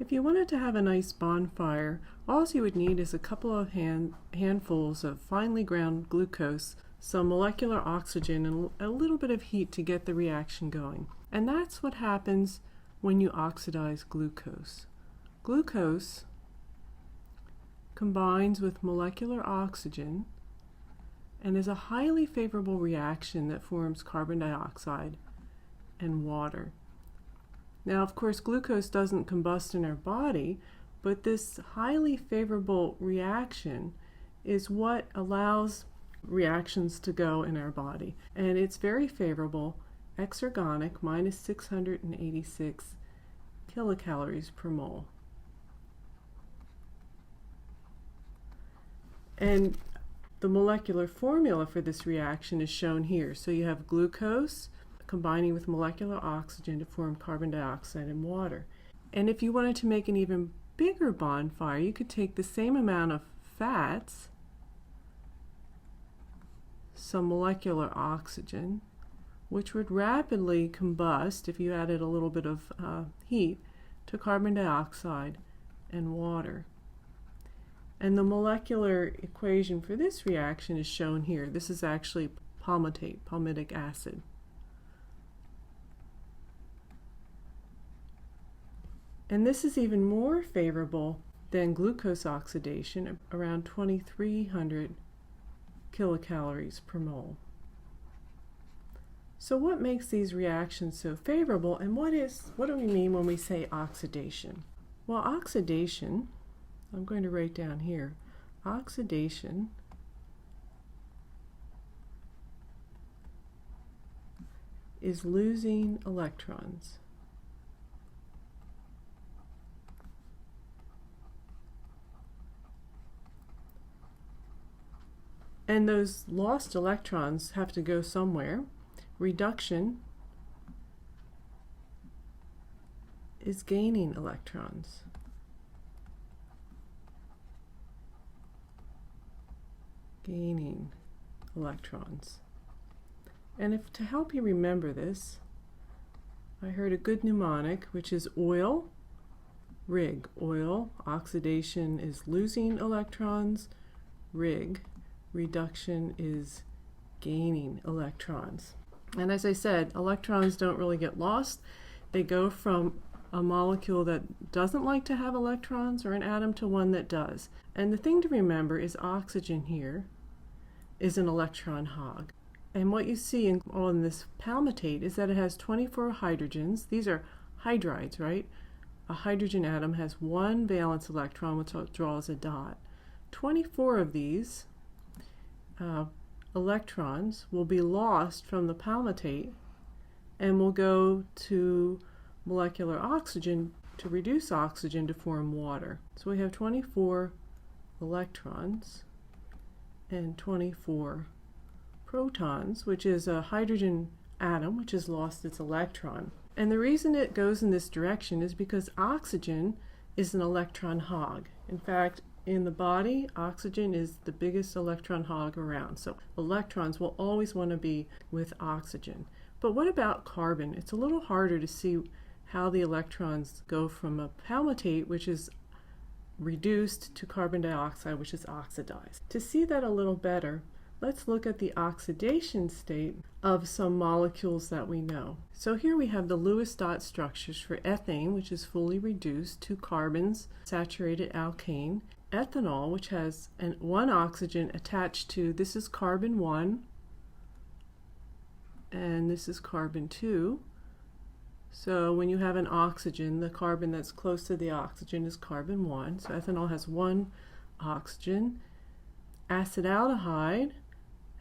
If you wanted to have a nice bonfire, all you would need is a couple of handfuls of finely ground glucose, some molecular oxygen, and a little bit of heat to get the reaction going. And that's what happens when you oxidize glucose. Glucose combines with molecular oxygen and is a highly favorable reaction that forms carbon dioxide and water. Now, of course, glucose doesn't combust in our body, but this highly favorable reaction is what allows reactions to go in our body. And it's very favorable, exergonic, minus 686 kilocalories per mole. And the molecular formula for this reaction is shown here. So you have glucose combining with molecular oxygen to form carbon dioxide and water. And if you wanted to make an even bigger bonfire, you could take the same amount of fats, some molecular oxygen, which would rapidly combust if you added a little bit of heat, to carbon dioxide and water. And the molecular equation for this reaction is shown here. This is actually palmitate, palmitic acid. And this is even more favorable than glucose oxidation, around 2,300 kilocalories per mole. So what makes these reactions so favorable, and what do we mean when we say oxidation? Well, oxidation, I'm going to write down here, oxidation is losing electrons. And those lost electrons have to go somewhere. Reduction is gaining electrons. Gaining electrons. And if to help you remember this, I heard a good mnemonic, which is oil, rig. Oil, oxidation is losing electrons. Rig, reduction is gaining electrons. And as I said, electrons don't really get lost. They go from a molecule that doesn't like to have electrons or an atom to one that does. And the thing to remember is oxygen here is an electron hog. And what you see on this palmitate is that it has 24 hydrogens. These are hydrides, right? A hydrogen atom has one valence electron, which draws a dot. 24 of these electrons will be lost from the palmitate and will go to molecular oxygen to reduce oxygen to form water. So we have 24 electrons and 24 protons, which is a hydrogen atom which has lost its electron. And the reason it goes in this direction is because oxygen is an electron hog. In fact, in the body, oxygen is the biggest electron hog around. So electrons will always want to be with oxygen. But what about carbon? It's a little harder to see how the electrons go from a palmitate, which is reduced, to carbon dioxide, which is oxidized. To see that a little better, let's look at the oxidation state of some molecules that we know. So here we have the Lewis dot structures for ethane, which is fully reduced, 2 carbons, saturated alkane. Ethanol, which has one oxygen attached to, this is carbon 1, and this is carbon 2. So when you have an oxygen, the carbon that's close to the oxygen is carbon 1. So ethanol has 1 oxygen. Acetaldehyde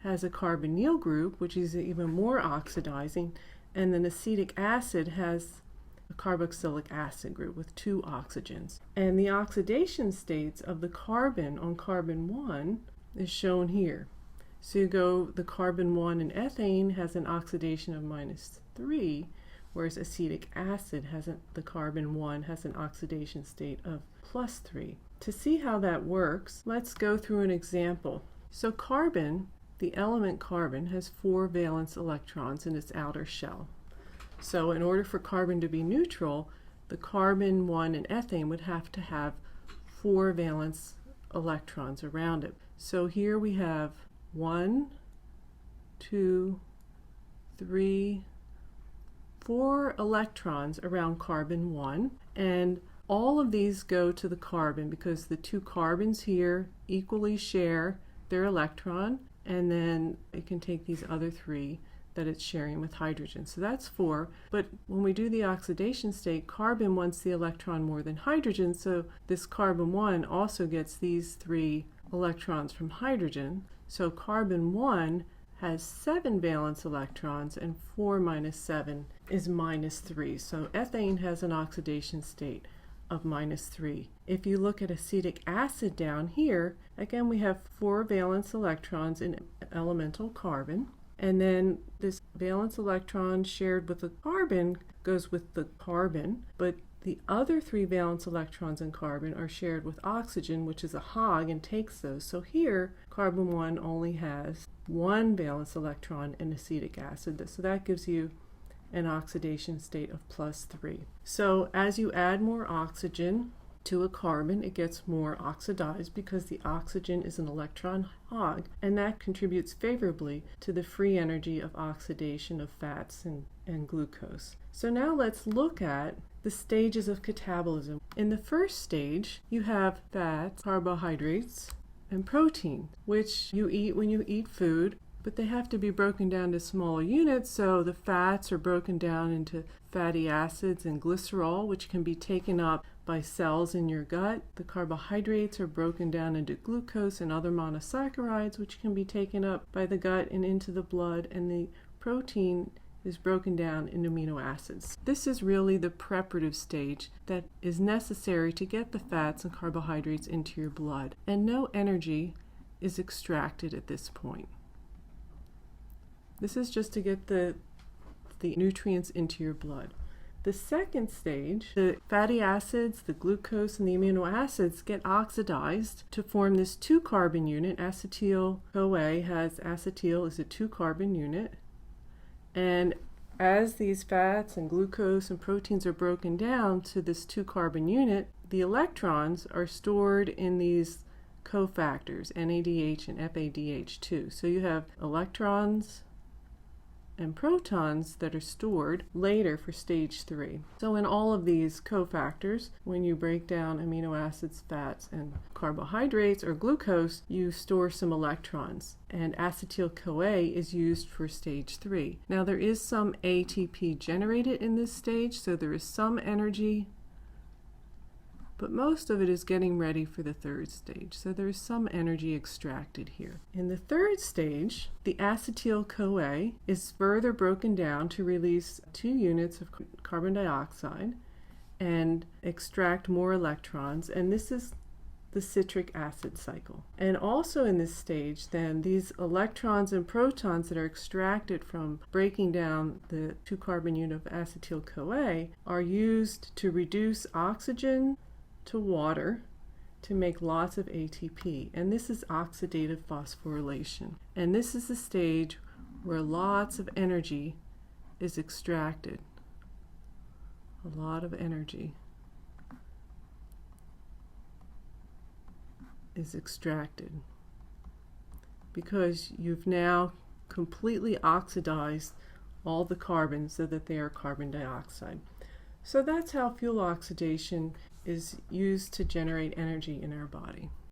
has a carbonyl group, which is even more oxidizing, and then acetic acid has a carboxylic acid group with 2 oxygens. And the oxidation states of the carbon on carbon 1 is shown here. So you go, the carbon 1 in ethane has an oxidation of -3, whereas acetic acid the carbon 1 has an oxidation state of +3. To see how that works, let's go through an example. So carbon, the element carbon, has 4 valence electrons in its outer shell. So in order for carbon to be neutral, the carbon 1 in ethane would have to have 4 valence electrons around it. So here we have 1, 2, 3, 4 electrons around carbon 1, and all of these go to the carbon because the 2 carbons here equally share their electron, and then it can take these other 3 that it's sharing with hydrogen. So that's 4, but when we do the oxidation state, carbon wants the electron more than hydrogen, so this carbon 1 also gets these 3 electrons from hydrogen. So carbon 1 has 7 valence electrons, and 4 minus 7 is minus 3. So ethane has an oxidation state of minus 3. If you look at acetic acid down here, again we have 4 valence electrons in elemental carbon, and then this valence electron shared with the carbon goes with the carbon, but the other 3 valence electrons in carbon are shared with oxygen, which is a hog and takes those. So here carbon 1 only has 1 valence electron in acetic acid, so that gives you an oxidation state of plus 3. So as you add more oxygen to a carbon, it gets more oxidized because the oxygen is an electron hog, and that contributes favorably to the free energy of oxidation of fats and glucose. So now let's look at the stages of catabolism. In the first stage, you have fats, carbohydrates, and protein, which you eat when you eat food, but they have to be broken down to smaller units, so the fats are broken down into fatty acids and glycerol, which can be taken up by cells in your gut. The carbohydrates are broken down into glucose and other monosaccharides, which can be taken up by the gut and into the blood, and the protein is broken down into amino acids. This is really the preparative stage that is necessary to get the fats and carbohydrates into your blood, and no energy is extracted at this point. This is just to get the nutrients into your blood. The second stage, the fatty acids, the glucose, and the amino acids get oxidized to form this 2-carbon unit. Acetyl-CoA has acetyl is a 2-carbon unit. And as these fats and glucose and proteins are broken down to this 2-carbon unit, the electrons are stored in these cofactors, NADH and FADH2. So you have electrons and protons that are stored later for stage 3. So in all of these cofactors, when you break down amino acids, fats, and carbohydrates or glucose, you store some electrons, and acetyl-CoA is used for stage 3. Now there is some ATP generated in this stage, so there is some energy, but most of it is getting ready for the third stage. So there is some energy extracted here. In the third stage, the acetyl-CoA is further broken down to release 2 units of carbon dioxide and extract more electrons, and this is the citric acid cycle. And also in this stage, then, these electrons and protons that are extracted from breaking down the 2-carbon unit of acetyl-CoA are used to reduce oxygen to water to make lots of ATP, and this is oxidative phosphorylation. And this is the stage where lots of energy is extracted. A lot of energy is extracted because you've now completely oxidized all the carbons so that they are carbon dioxide. So that's how fuel oxidation is used to generate energy in our body.